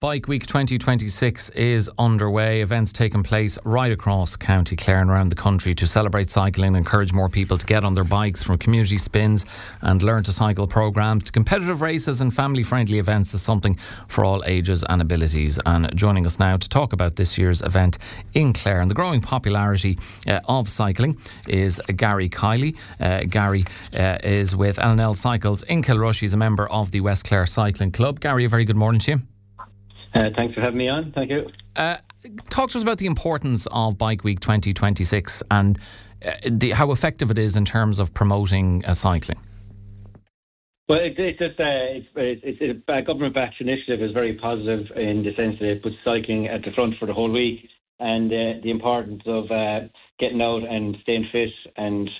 Bike Week 2026 is underway. Events taking place right across County Clare and around the country to celebrate cycling and encourage more people to get on their bikes, from community spins and learn to cycle programmes to competitive races and family-friendly events. Is something for all ages and abilities. And joining us now to talk about this year's event in Clare and the growing popularity of cycling is Gary Kiely. Gary is with L&L Cycles in Kilrush. He's a member of the West Clare Cycling Club. Gary, a very good morning to you. Thanks for having me on. Thank you. Talk to us about the importance of Bike Week 2026 and how effective it is in terms of promoting cycling. Well, it's a government-backed initiative. Is very positive in the sense that it puts cycling at the front for the whole week, and the importance of getting out and staying fit and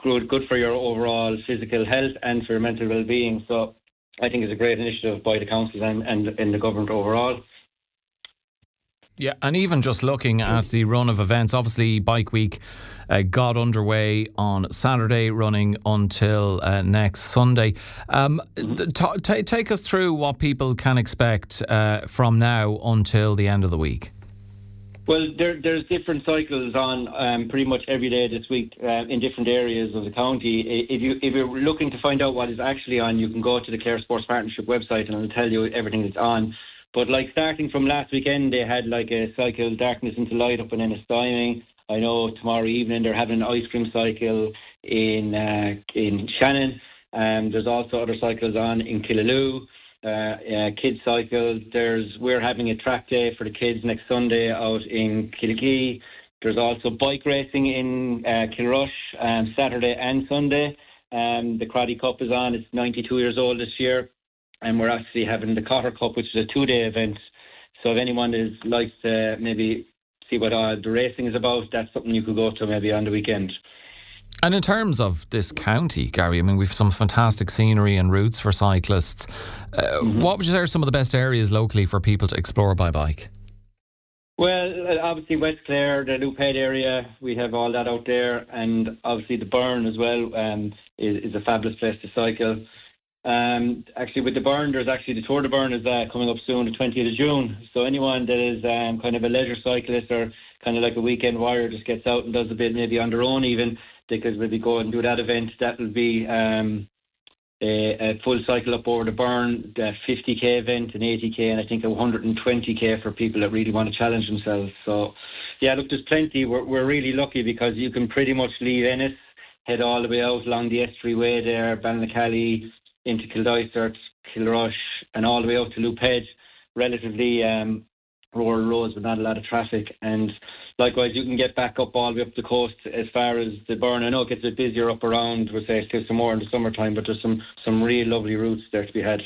good for your overall physical health and for your mental well-being. So I think it's a great initiative by the council and the government overall. Yeah, and even just looking at the run of events, obviously Bike Week got underway on Saturday, running until next Sunday. Take us through what people can expect from now until the end of the week. Well, there's different cycles on pretty much every day this week in different areas of the county. If you're looking to find out what is actually on, you can go to the Clare Sports Partnership website and it'll tell you everything that's on. But like starting from last weekend, they had like a cycle Darkness into Light up in Ennistiming. I know tomorrow evening they're having an ice cream cycle in Shannon. There's also other cycles on in Killaloo. Kids cycle. We're having a track day for the kids next Sunday out in Kilkee. There's also bike racing in Kilrush Saturday and Sunday. The Croddy Cup is on. It's 92 years old this year, and we're actually having the Cotter Cup, which is a 2-day event. So if anyone likes to maybe see what the racing is about, that's something you could go to maybe on the weekend. And in terms of this county, Gary, I mean, we've some fantastic scenery and routes for cyclists. What would you say are some of the best areas locally for people to explore by bike? Well, obviously West Clare, the Loophead area, we have all that out there, and obviously the Burn as well is a fabulous place to cycle. Actually, with the Burn, there's actually the Tour de Burn is coming up soon, the 20th of June. So anyone that is kind of a leisure cyclist or kind of like a weekend warrior just gets out and does a bit maybe on their own even, they could maybe go and do that event. That will be a full cycle up over the Burn, a 50k event, an 80k, and I think a 120k for people that really want to challenge themselves. So, yeah, look, there's plenty. We're really lucky because you can pretty much leave Ennis, head all the way out along the Estuary Way there, Ballinacally, into Kildysart, Kilrush, and all the way out to Loophead. Relatively rural roads with not a lot of traffic, and likewise you can get back up all the way up the coast as far as the Burn. I know it gets a bit busier up around, we'll say still some more in the summertime, but there's some real lovely routes there to be had.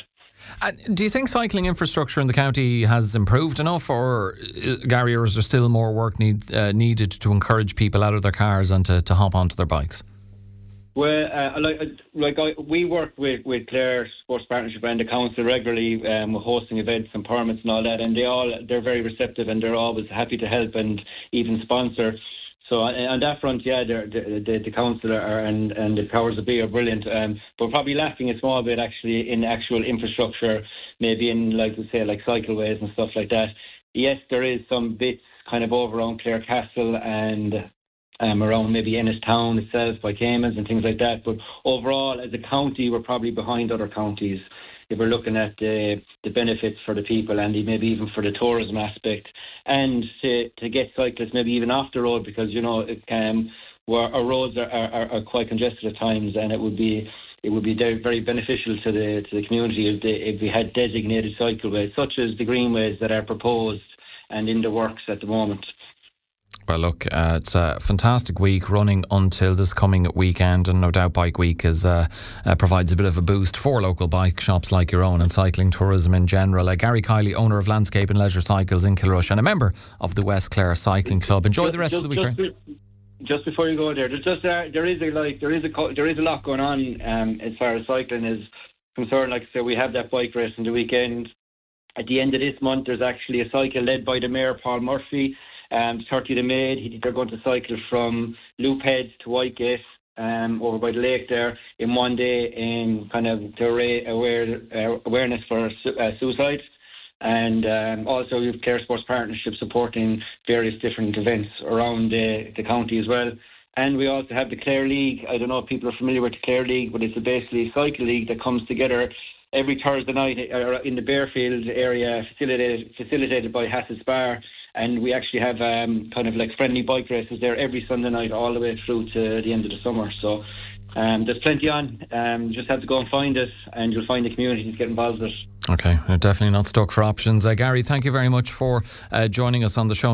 Do you think cycling infrastructure in the county has improved enough, or Gary, or is there still more work needed to encourage people out of their cars and to hop onto their bikes? Well, we work with Clare Sports Partnership and the council regularly, hosting events and permits and all that, and they're very receptive and they're always happy to help and even sponsor. So on that front, yeah, the council and the powers that be are brilliant. But probably lacking a small bit actually in actual infrastructure, maybe in like cycleways and stuff like that. Yes, there is some bits kind of over around Clare Castle and around maybe Ennistown itself by Caymans and things like that. But overall, as a county, we're probably behind other counties if we're looking at the benefits for the people and maybe even for the tourism aspect, and to get cyclists maybe even off the road, because, you know, where our roads are quite congested at times, and it would be very beneficial to the community if we had designated cycleways, such as the greenways that are proposed and in the works at the moment. Well, look, it's a fantastic week running until this coming weekend, and no doubt Bike Week provides a bit of a boost for local bike shops like your own and cycling tourism in general. Gary Kiely, owner of Landscape and Leisure Cycles in Kilrush and a member of the West Clare Cycling Club. Enjoy the rest of the week. Just before you go there, there is a lot going on as far as cycling is concerned. Like I said, we have that bike race on the weekend. At the end of this month, there's actually a cycle led by the Mayor, Paul Morrissey. 30th of May, they're going to cycle from Loophead to Whitegate over by the lake there in one day in kind of to raise awareness for suicide. And also we have Clare Sports Partnership supporting various different events around the county as well. And we also have the Clare League. I don't know if people are familiar with the Clare League, but it's basically a cycle league that comes together every Thursday night in the Bearfield area, facilitated by Hass's Bar. And we actually have kind of like friendly bike races there every Sunday night all the way through to the end of the summer. So there's plenty on. You just have to go and find it, and you'll find the community to get involved with it. Okay, definitely not stuck for options. Gary, thank you very much for joining us on the show.